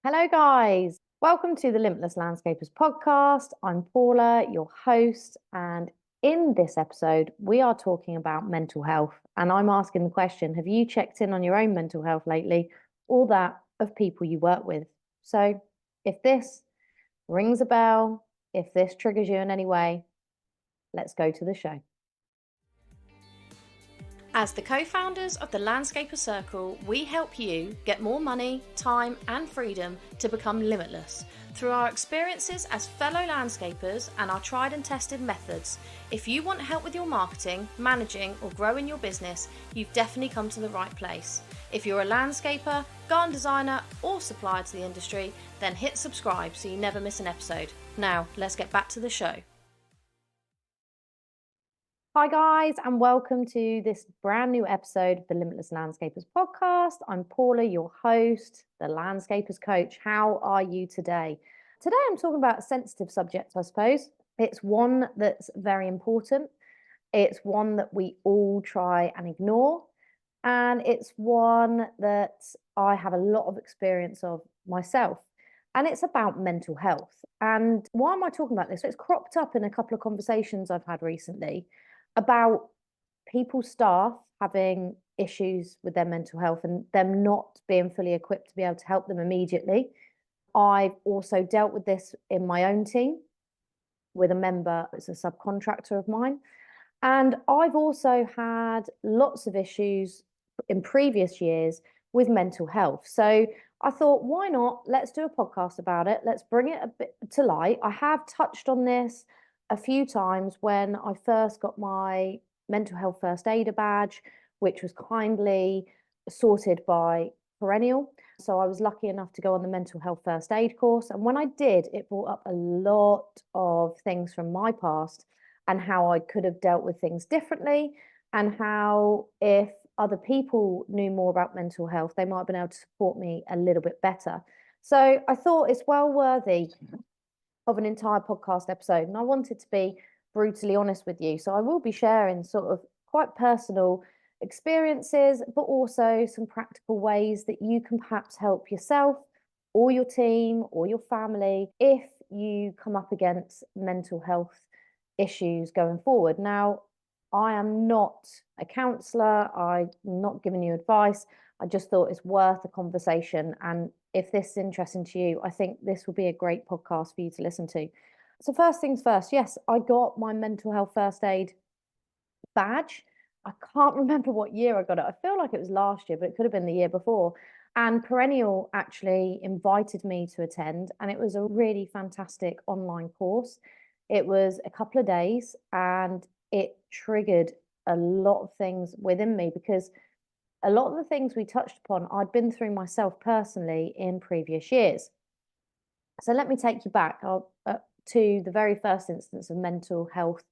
Hello, guys. Welcome to the Limitless Landscapers podcast. I'm Paula, your host, and in this episode, we are talking about mental health. And I'm asking the question, have you checked in on your own mental health lately, or that of people you work with? So, if this rings a bell, if this triggers you in any way, let's go to the show. As the co-founders of the Landscaper Circle, we help you get more money, time and freedom to become limitless through our experiences as fellow landscapers and our tried and tested methods. If you want help with your marketing, managing or growing your business, you've definitely come to the right place. If you're a landscaper, garden designer or supplier to the industry, then hit subscribe so you never miss an episode. Now, let's get back to the show. Hi, guys, and welcome to this brand new episode of the Limitless Landscapers podcast. I'm Paula, your host, the Landscapers Coach. How are you today? Today, I'm talking about a sensitive subject, I suppose. It's one that's very important. It's one that we all try and ignore. And it's one that I have a lot of experience of myself. And it's about mental health. And why am I talking about this? So it's cropped up in a couple of conversations I've had recently about people's staff having issues with their mental health and them not being fully equipped to be able to help them immediately. I've also dealt with this in my own team with a member that's a subcontractor of mine. And I've also had lots of issues in previous years with mental health. So I thought, why not? Let's do a podcast about it. Let's bring it a bit to light. I have touched on this a few times when I first got my mental health first aider badge, which was kindly sorted by Perennial. So I was lucky enough to go on the mental health first aid course. And when I did, it brought up a lot of things from my past and how I could have dealt with things differently, and how if other people knew more about mental health, they might have been able to support me a little bit better. So I thought it's well worthy of an entire podcast episode. And I wanted to be brutally honest with you. So I will be sharing sort of quite personal experiences, but also some practical ways that you can perhaps help yourself or your team or your family if you come up against mental health issues going forward. Now, I am not a counsellor, I'm not giving you advice. I just thought it's worth a conversation. And if this is interesting to you, I think this will be a great podcast for you to listen to. So, first things first, yes, I got my mental health first aid badge. I can't remember what year I got it. I feel like it was last year, but it could have been the year before. And Perennial actually invited me to attend, and it was a really fantastic online course. It was a couple of days and it triggered a lot of things within me because a lot of the things we touched upon, I'd been through myself personally in previous years. So let me take you back to the very first instance of mental health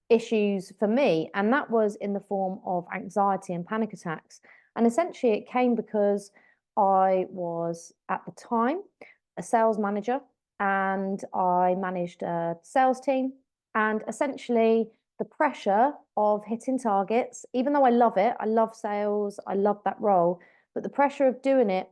issues for me. And that was in the form of anxiety and panic attacks. And essentially, it came because I was at the time a sales manager and I managed a sales team. And essentially, the pressure of hitting targets, even though I love it, I love sales, I love that role, but the pressure of doing it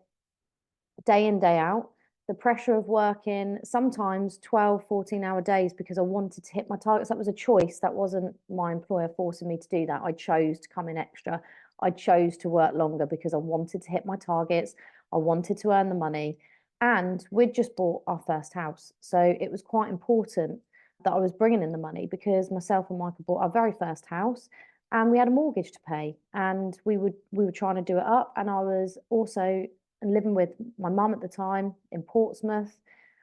day in, day out, the pressure of working sometimes 12, 14-hour days because I wanted to hit my targets. That was a choice. That wasn't my employer forcing me to do that. I chose to come in extra. I chose to work longer because I wanted to hit my targets. I wanted to earn the money. And we'd just bought our first house. So it was quite important that I was bringing in the money because myself and Michael bought our very first house and we had a mortgage to pay and we were trying to do it up. And I was also living with my mum at the time in Portsmouth.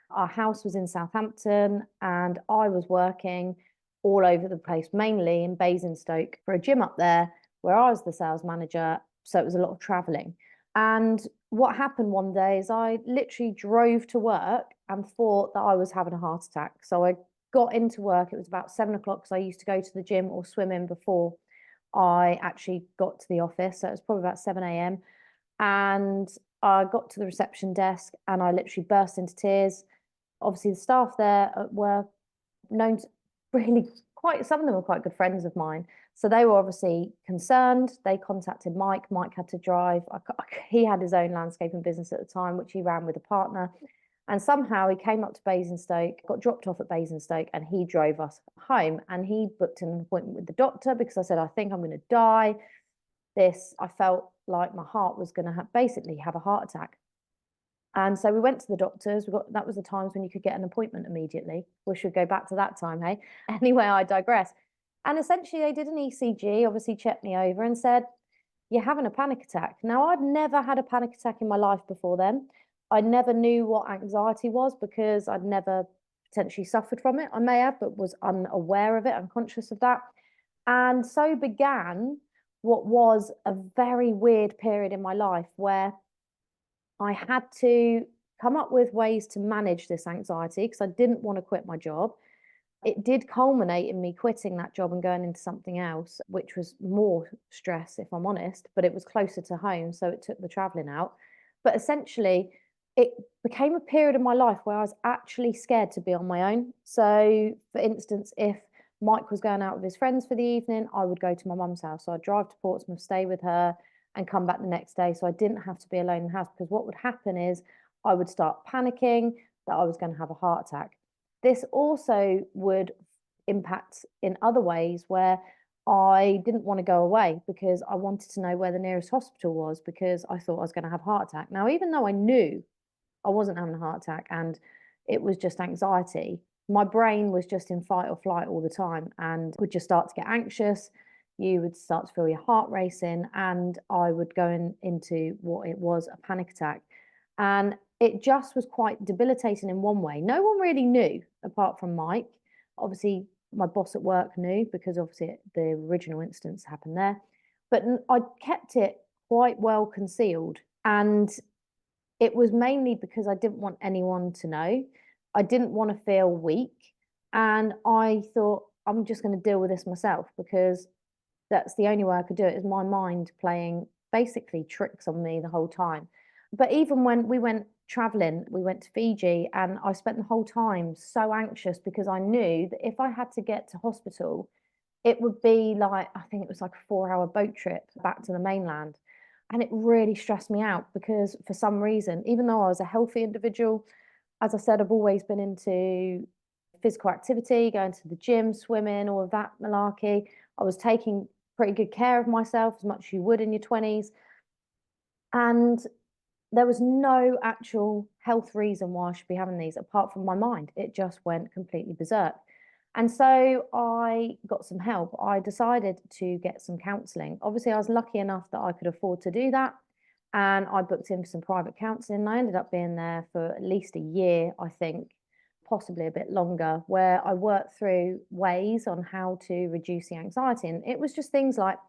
Our house was in Southampton and I was working all over the place, mainly in Basingstoke for a gym up there where I was the sales manager. So it was a lot of traveling. And what happened one day is I literally drove to work and thought that I was having a heart attack. So I got into work. It was about 7 o'clock because I used to go to the gym or swim in before I actually got to the office. So it was probably about 7 a.m. And I got to the reception desk and I literally burst into tears. Obviously, the staff there were known to really quite, some of them were quite good friends of mine. So they were obviously concerned. They contacted Mike. Mike had to drive. He had his own landscaping business at the time, which he ran with a partner. And somehow he came up to Basingstoke, got dropped off at Basingstoke, and he drove us home. And he booked an appointment with the doctor because I said, I think I'm going to die. I felt like my heart was going to basically have a heart attack. And so we went to the doctors. That was the times when you could get an appointment immediately. We should go back to that time, hey? Anyway, I digress. And essentially, they did an ECG, obviously checked me over and said, you're having a panic attack. Now, I'd never had a panic attack in my life before then. I never knew what anxiety was because I'd never potentially suffered from it. I may have, but was unaware of it, unconscious of that. And so began what was a very weird period in my life where I had to come up with ways to manage this anxiety because I didn't want to quit my job. It did culminate in me quitting that job and going into something else, which was more stress, if I'm honest, but it was closer to home. So it took the traveling out. But essentially, it became a period of my life where I was actually scared to be on my own. So, for instance, if Mike was going out with his friends for the evening, I would go to my mum's house. So I'd drive to Portsmouth, stay with her, and come back the next day. So I didn't have to be alone in the house because what would happen is I would start panicking that I was going to have a heart attack. This also would impact in other ways where I didn't want to go away because I wanted to know where the nearest hospital was because I thought I was going to have a heart attack. Now, even though I knew I wasn't having a heart attack and it was just anxiety, my brain was just in fight or flight all the time and would just start to get anxious. You would start to feel your heart racing, and I would go into what it was a panic attack. And it just was quite debilitating in one way. No one really knew apart from Mike. Obviously, my boss at work knew because obviously the original instance happened there. But I kept it quite well concealed. And it was mainly because I didn't want anyone to know. I didn't want to feel weak. And I thought, I'm just going to deal with this myself because that's the only way I could do it, is my mind playing basically tricks on me the whole time. But even when we went traveling, we went to Fiji, and I spent the whole time so anxious because I knew that if I had to get to hospital, it would be like, I think it was like a 4 hour boat trip back to the mainland. And it really stressed me out because for some reason, even though I was a healthy individual, as I said, I've always been into physical activity, going to the gym, swimming, all of that malarkey. I was taking pretty good care of myself as much as you would in your 20s. And there was no actual health reason why I should be having these apart from my mind. It just went completely berserk. And so I got some help. I decided to get some counselling. Obviously, I was lucky enough that I could afford to do that. And I booked in for some private counselling. I ended up being there for at least a year, I think, possibly a bit longer, where I worked through ways on how to reduce the anxiety. And it was just things like,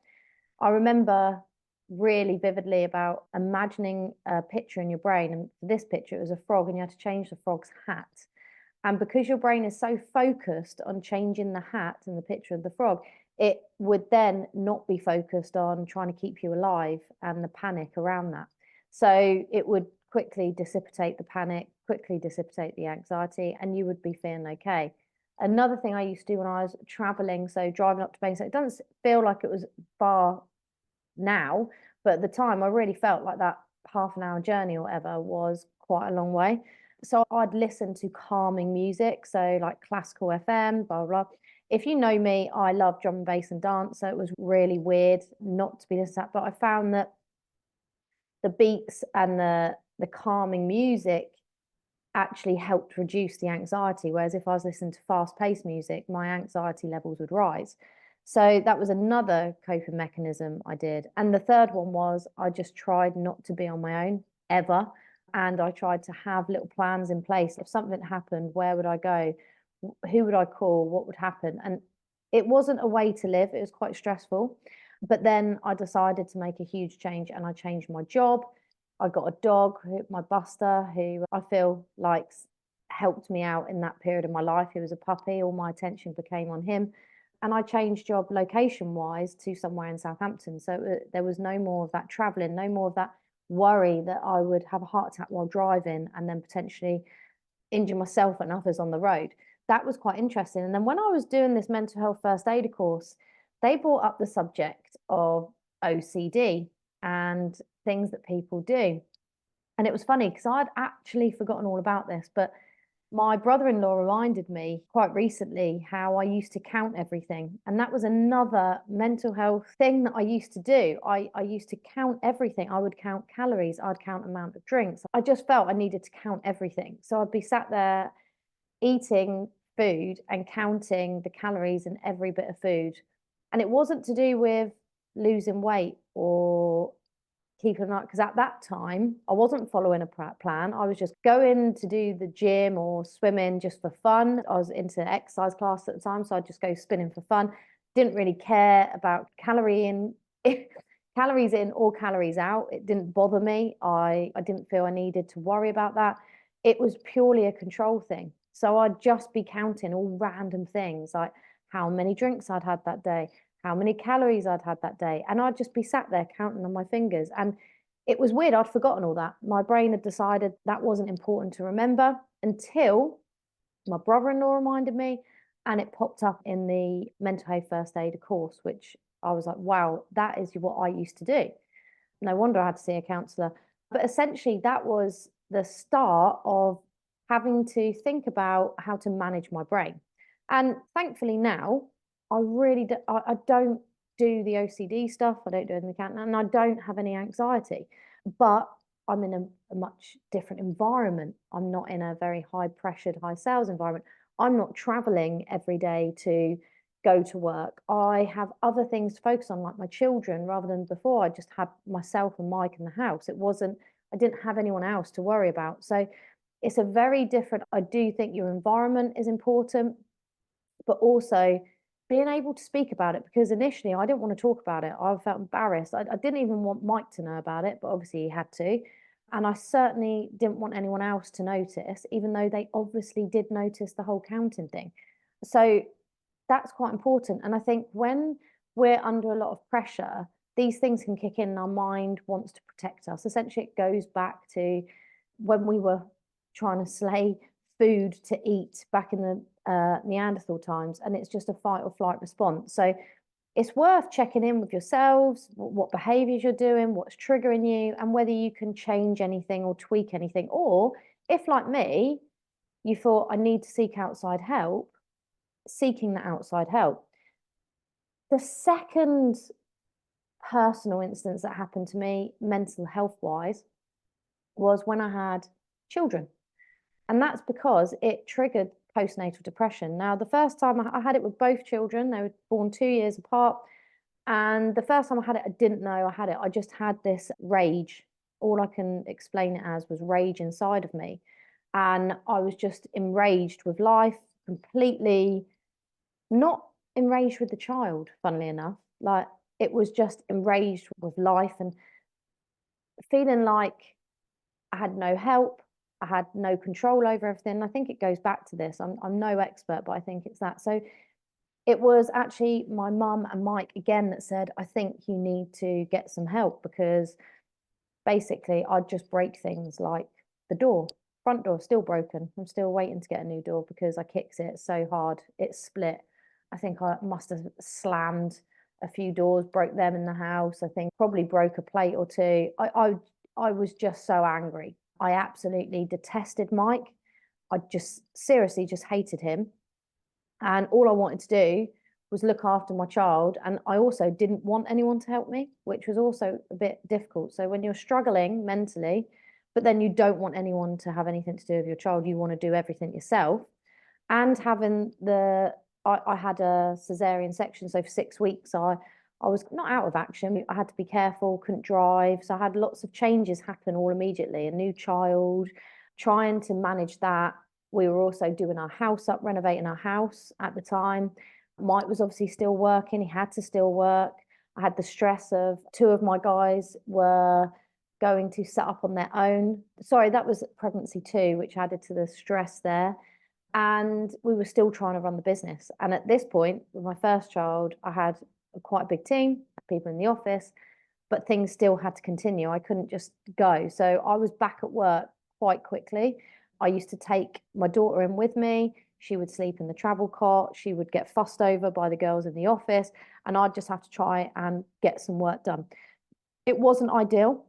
I remember really vividly about imagining a picture in your brain. And for this picture, it was a frog, and you had to change the frog's hat. And because your brain is so focused on changing the hat and the picture of the frog, it would then not be focused on trying to keep you alive and the panic around that. So it would quickly dissipate the panic, quickly dissipate the anxiety, and you would be feeling okay. Another thing I used to do when I was traveling, so driving up to Basingstoke, it doesn't feel like it was far now, but at the time I really felt like that half an hour journey or whatever was quite a long way. So I'd listen to calming music, so like classical FM, blah, blah, blah. If you know me, I love drum and bass and dance, so it was really weird not to be listening to that. But I found that the beats and the calming music actually helped reduce the anxiety. Whereas if I was listening to fast-paced music, my anxiety levels would rise. So that was another coping mechanism I did. And the third one was I just tried not to be on my own ever. And I tried to have little plans in place. If something happened, where would I go? Who would I call? What would happen? And it wasn't a way to live. It was quite stressful. But then I decided to make a huge change, and I changed my job. I got a dog, my Buster, who I feel like helped me out in that period of my life. He was a puppy. All my attention became on him. And I changed job location wise to somewhere in Southampton. So there was no more of that traveling, no more of that worry that I would have a heart attack while driving and then potentially injure myself and others on the road. That was quite interesting. And then when I was doing this mental health first aider course, they brought up the subject of OCD and things that people do. And it was funny because I'd actually forgotten all about this, but my brother-in-law reminded me quite recently how I used to count everything. And that was another mental health thing that I used to do. I used to count everything. I would count calories, I'd count amount of drinks. I just felt I needed to count everything. So I'd be sat there eating food and counting the calories in every bit of food. And it wasn't to do with losing weight or keeping an eye, because at that time I wasn't following a plan. I was just going to do the gym or swimming just for fun. I was into exercise class at the time, so I'd just go spinning for fun. Didn't really care about calorie in, calories in or calories out. It didn't bother me. I didn't feel I needed to worry about that. It was purely a control thing. So I'd just be counting all random things like how many drinks I'd had that day, how many calories I'd had that day. And I'd just be sat there counting on my fingers. And it was weird. I'd forgotten all that. My brain had decided that wasn't important to remember until my brother-in-law reminded me, and it popped up in the mental health first aid course, which I was like, wow, that is what I used to do. No wonder I had to see a counsellor. But essentially, that was the start of having to think about how to manage my brain. And thankfully now, I really I don't do the OCD stuff. I don't do anything like that, and I don't have any anxiety. But I'm in a much different environment. I'm not in a very high pressured, high sales environment. I'm not traveling every day to go to work. I have other things to focus on, like my children, rather than before I just had myself and Mike in the house. I didn't have anyone else to worry about. So it's a very different, I do think your environment is important, but also being able to speak about it, because initially I didn't want to talk about it. I felt embarrassed. I didn't even want Mike to know about it, but obviously he had to. And I certainly didn't want anyone else to notice, even though they obviously did notice the whole counting thing. So that's quite important. And I think when we're under a lot of pressure, these things can kick in and our mind wants to protect us. Essentially, it goes back to when we were trying to slay food to eat back in the Neanderthal times, and it's just a fight or flight response. So it's worth checking in with yourselves, what behaviors you're doing, what's triggering you, and whether you can change anything or tweak anything. Or if, like me, you thought I need to seek outside help, seeking that outside help. The second personal instance that happened to me, mental health wise, was when I had children. And that's because it triggered postnatal depression. Now, the first time I had it with both children, they were born 2 years apart. And the first time I had it, I didn't know I had it. I just had this rage. All I can explain it as was rage inside of me. And I was just enraged with life, completely not enraged with the child, funnily enough. Like, it was just enraged with life and feeling like I had no help. I had no control over everything. I think it goes back to this. I'm no expert, but I think it's that. So it was actually my mum and Mike again that said, I think you need to get some help, because basically I'd just break things like the door, front door, still broken. I'm still waiting to get a new door because I kicked it so hard. It split. I think I must have slammed a few doors, broke them in the house. I think probably broke a plate or two. I was just so angry. I absolutely detested Mike. I just seriously just hated him. And all I wanted to do was look after my child. And I also didn't want anyone to help me, which was also a bit difficult. So when you're struggling mentally, but then you don't want anyone to have anything to do with your child, you want to do everything yourself. And having I had a cesarean section. So for 6 weeks, I was not out of action. I had to be careful, couldn't drive. So I had lots of changes happen all immediately. A new child, trying to manage that. We were also doing our house up, renovating our house at the time. Mike was obviously still working. He had to still work. I had the stress of two of my guys were going to set up on their own. Sorry, that was pregnancy 2, which added to the stress there. And we were still trying to run the business. And at this point, with my first child, I had quite a big team, people in the office, but things still had to continue. I couldn't just go. So I was back at work quite quickly. I used to take my daughter in with me. She would sleep in the travel cot. She would get fussed over by the girls in the office, and I'd just have to try and get some work done. It wasn't ideal.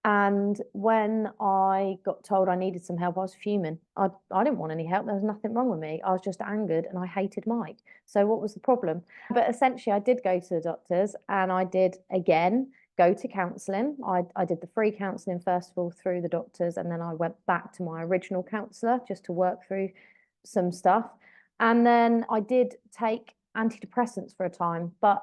And when I got told I needed some help, I was fuming. I didn't want any help. There was nothing wrong with me. I was just angered and I hated Mike. So what was the problem? But essentially, I did go to the doctors and I did again go to counselling. I did the free counselling first of all through the doctors, and then I went back to my original counsellor just to work through some stuff. And then I did take antidepressants for a time. But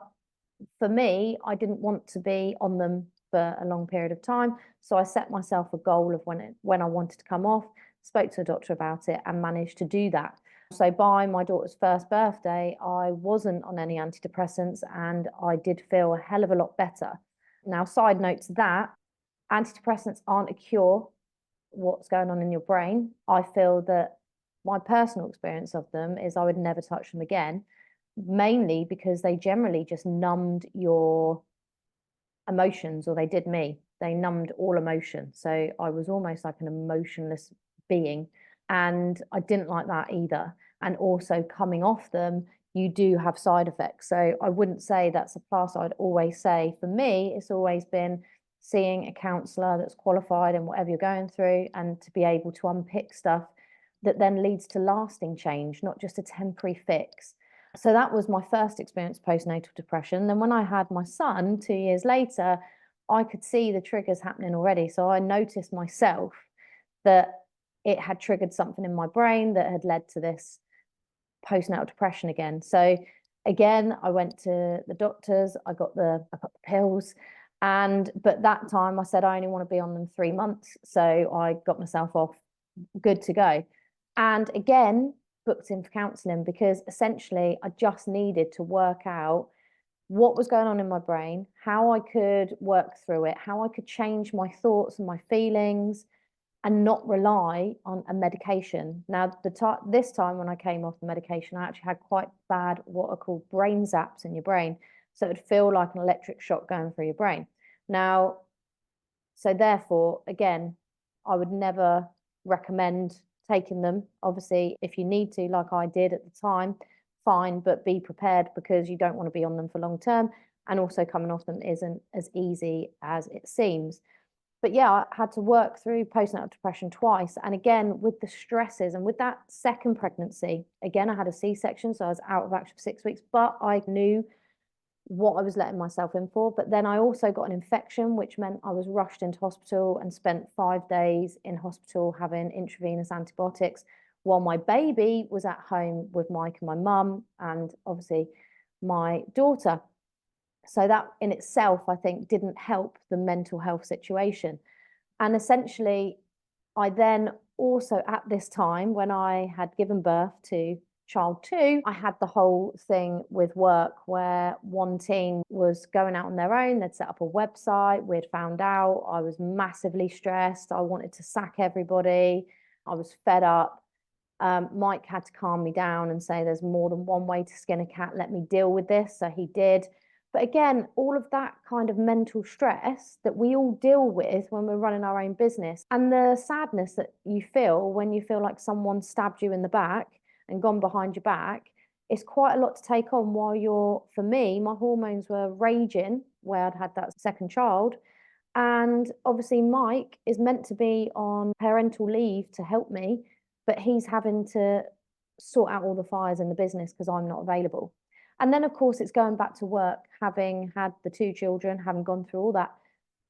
for me, I didn't want to be on them for a long period of time. So I set myself a goal of when I wanted to come off, spoke to a doctor about it and managed to do that. So by my daughter's first birthday, I wasn't on any antidepressants and I did feel a hell of a lot better. Now, side note to that, antidepressants aren't a cure what's going on in your brain. I feel that my personal experience of them is I would never touch them again, mainly because they generally just numbed your emotions, or they did me. They numbed all emotion. So I was almost like an emotionless being. And I didn't like that either. And also coming off them, you do have side effects. So I wouldn't say that's a plus. I'd always say for me, it's always been seeing a counsellor that's qualified in whatever you're going through, and to be able to unpick stuff that then leads to lasting change, not just a temporary fix. So that was my first experience postnatal depression. Then when I had my son 2 years later, I could see the triggers happening already. So I noticed myself that it had triggered something in my brain that had led to this postnatal depression again. So again, I went to the doctors, I got the pills, but that time I said I only want to be on them 3 months. So I got myself off, good to go. And again, booked in for counselling because essentially I just needed to work out what was going on in my brain, how I could work through it, how I could change my thoughts and my feelings and not rely on a medication. Now, this time when I came off the medication, I actually had quite bad, what are called brain zaps in your brain. So it'd feel like an electric shock going through your brain. Now, so therefore, again, I would never recommend taking them. Obviously, if you need to, like I did at the time, fine, but be prepared because you don't want to be on them for long term. And also coming off them isn't as easy as it seems. But yeah, I had to work through postnatal depression twice. And again, with the stresses and with that second pregnancy, again, I had a C-section, so I was out of action for 6 weeks, but I knew what I was letting myself in for. But then I also got an infection, which meant I was rushed into hospital and spent 5 days in hospital having intravenous antibiotics while my baby was at home with Mike and my mum and obviously my daughter. So that in itself, I think, didn't help the mental health situation. And essentially, I then also at this time, when I had given birth to child two, I had the whole thing with work where one team was going out on their own. They'd set up a website. We'd found out. I was massively stressed. I wanted to sack everybody. I was fed up. Mike had to calm me down and say, there's more than one way to skin a cat. Let me deal with this. So he did. But again, all of that kind of mental stress that we all deal with when we're running our own business, and the sadness that you feel when you feel like someone stabbed you in the back and gone behind your back, it's quite a lot to take on while for me, my hormones were raging where I'd had that second child. And obviously, Mike is meant to be on parental leave to help me, but he's having to sort out all the fires in the business because I'm not available. And then, of course, it's going back to work, having had the two children, having gone through all that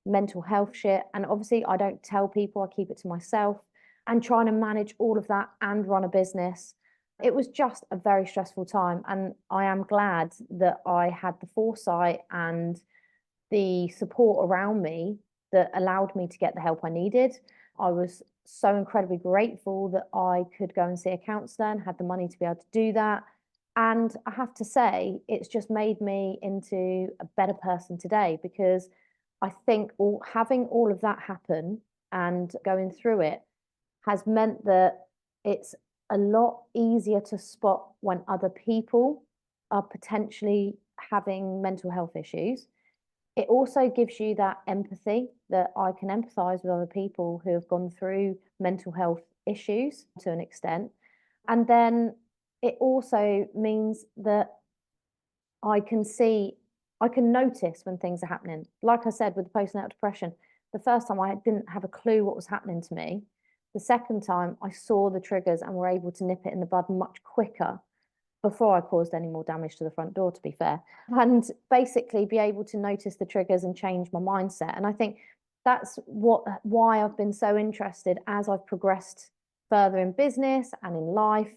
mental health shit. And obviously, I don't tell people, I keep it to myself, and trying to manage all of that and run a business. It was just a very stressful time. And I am glad that I had the foresight and the support around me that allowed me to get the help I needed. I was so incredibly grateful that I could go and see a counsellor and had the money to be able to do that. And I have to say, it's just made me into a better person today because I think having all of that happen and going through it has meant that it's a lot easier to spot when other people are potentially having mental health issues. It also gives you that empathy that I can empathize with other people who have gone through mental health issues to an extent. And then it also means that I can see, I can notice when things are happening. Like I said, with the postnatal depression, the first time I didn't have a clue what was happening to me. The second time I saw the triggers and were able to nip it in the bud much quicker before I caused any more damage to the front door, to be fair, and basically be able to notice the triggers and change my mindset. And I think that's why I've been so interested as I've progressed further in business and in life,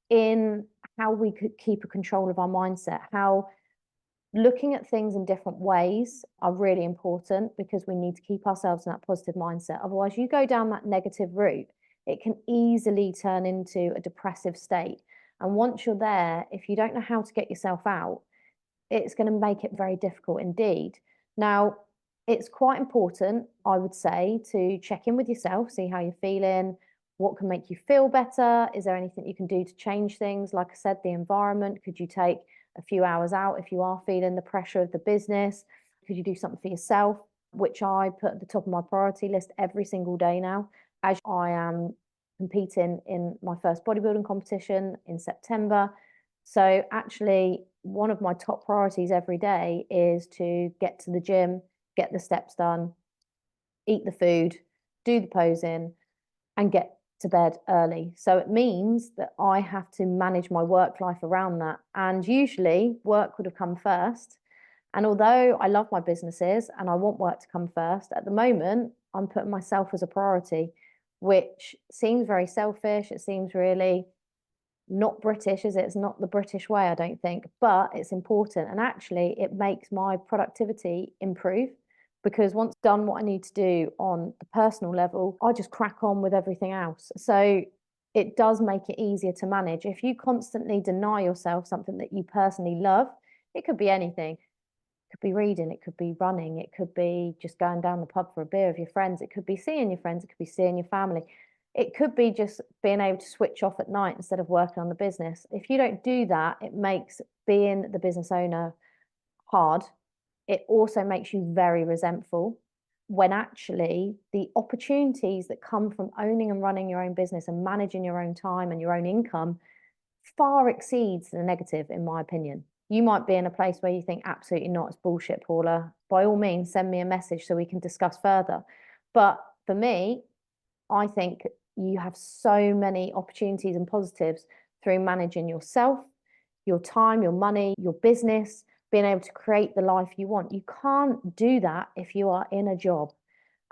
in how we could keep a control of our mindset, how looking at things in different ways are really important, because we need to keep ourselves in that positive mindset. Otherwise, you go down that negative route, it can easily turn into a depressive state. And once you're there, if you don't know how to get yourself out, it's going to make it very difficult indeed. Now, it's quite important, I would say, to check in with yourself, see how you're feeling, what can make you feel better. Is there anything you can do to change things? Like I said, the environment. Could you take a few hours out if you are feeling the pressure of the business? Could you do something for yourself, which I put at the top of my priority list every single day now, as I am competing in my first bodybuilding competition in September. So actually, one of my top priorities every day is to get to the gym, get the steps done, eat the food, do the posing, and get to bed early. So it means that I have to manage my work life around that. And usually work would have come first. And although I love my businesses and I want work to come first, at the moment, I'm putting myself as a priority, which seems very selfish. It seems really not British, is it? It's not the British way, I don't think, but it's important. And actually, it makes my productivity improve, because once done what I need to do on the personal level, I just crack on with everything else. So it does make it easier to manage. If you constantly deny yourself something that you personally love, it could be anything. It could be reading, it could be running, it could be just going down the pub for a beer with your friends, it could be seeing your friends, it could be seeing your family. It could be just being able to switch off at night instead of working on the business. If you don't do that, it makes being the business owner hard. It also makes you very resentful, when actually the opportunities that come from owning and running your own business and managing your own time and your own income far exceeds the negative, in my opinion. You might be in a place where you think absolutely not, it's bullshit, Paula. By all means, send me a message so we can discuss further. But for me, I think you have so many opportunities and positives through managing yourself, your time, your money, your business, being able to create the life you want. You can't do that if you are in a job.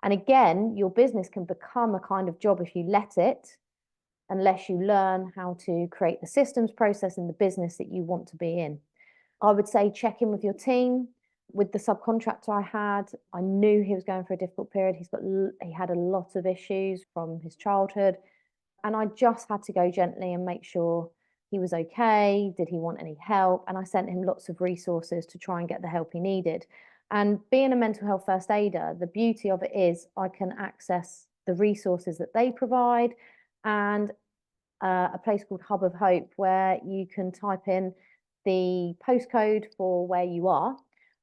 And again, your business can become a kind of job if you let it, unless you learn how to create the systems, process in the business that you want to be in. I would say check in with your team. With the subcontractor I had, I knew he was going for a difficult period. He had a lot of issues from his childhood, and I just had to go gently and make sure he was okay. Did he want any help? And I sent him lots of resources to try and get the help he needed. And being a mental health first aider, the beauty of it is I can access the resources that they provide, and a place called Hub of Hope, where you can type in the postcode for where you are,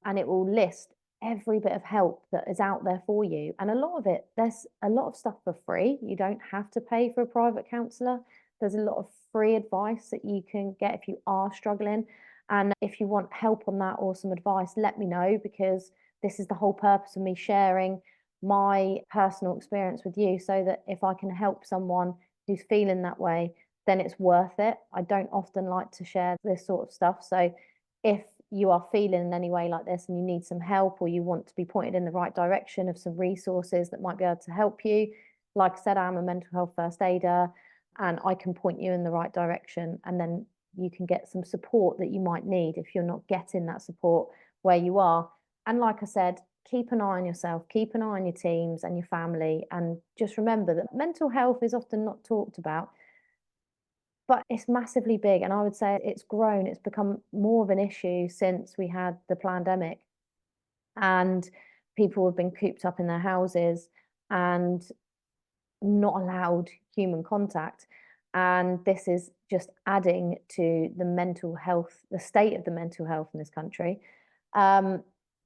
and it will list every bit of help that is out there for you. And a lot of it, there's a lot of stuff for free. You don't have to pay for a private counsellor. There's a lot of free advice that you can get if you are struggling. And if you want help on that or some advice, let me know, because this is the whole purpose of me sharing my personal experience with you, so that if I can help someone who's feeling that way, then it's worth it. I don't often like to share this sort of stuff. So if you are feeling in any way like this and you need some help, or you want to be pointed in the right direction of some resources that might be able to help you, like I said, I'm a mental health first aider and I can point you in the right direction, and then you can get some support that you might need if you're not getting that support where you are. And like I said, keep an eye on yourself, keep an eye on your teams and your family, and just remember that mental health is often not talked about, but it's massively big. And I would say it's grown, it's become more of an issue since we had the pandemic, and people have been cooped up in their houses and not allowed human contact. And this is just adding to the mental health, the state of the mental health in this country. Um,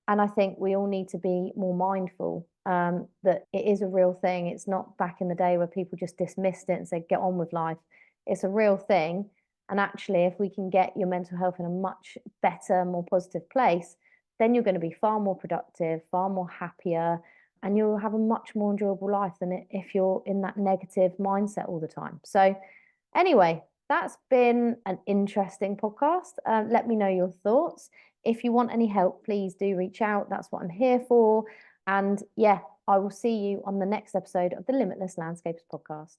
and I think we all need to be more mindful, that it is a real thing. It's not back in the day where people just dismissed it and said, get on with life. It's a real thing. And actually, if we can get your mental health in a much better, more positive place, then you're going to be far more productive, far more happier, and you'll have a much more enjoyable life than if you're in that negative mindset all the time. So, anyway, that's been an interesting podcast. Let me know your thoughts. If you want any help, please do reach out. That's what I'm here for. And yeah, I will see you on the next episode of the Limitless Landscapers podcast.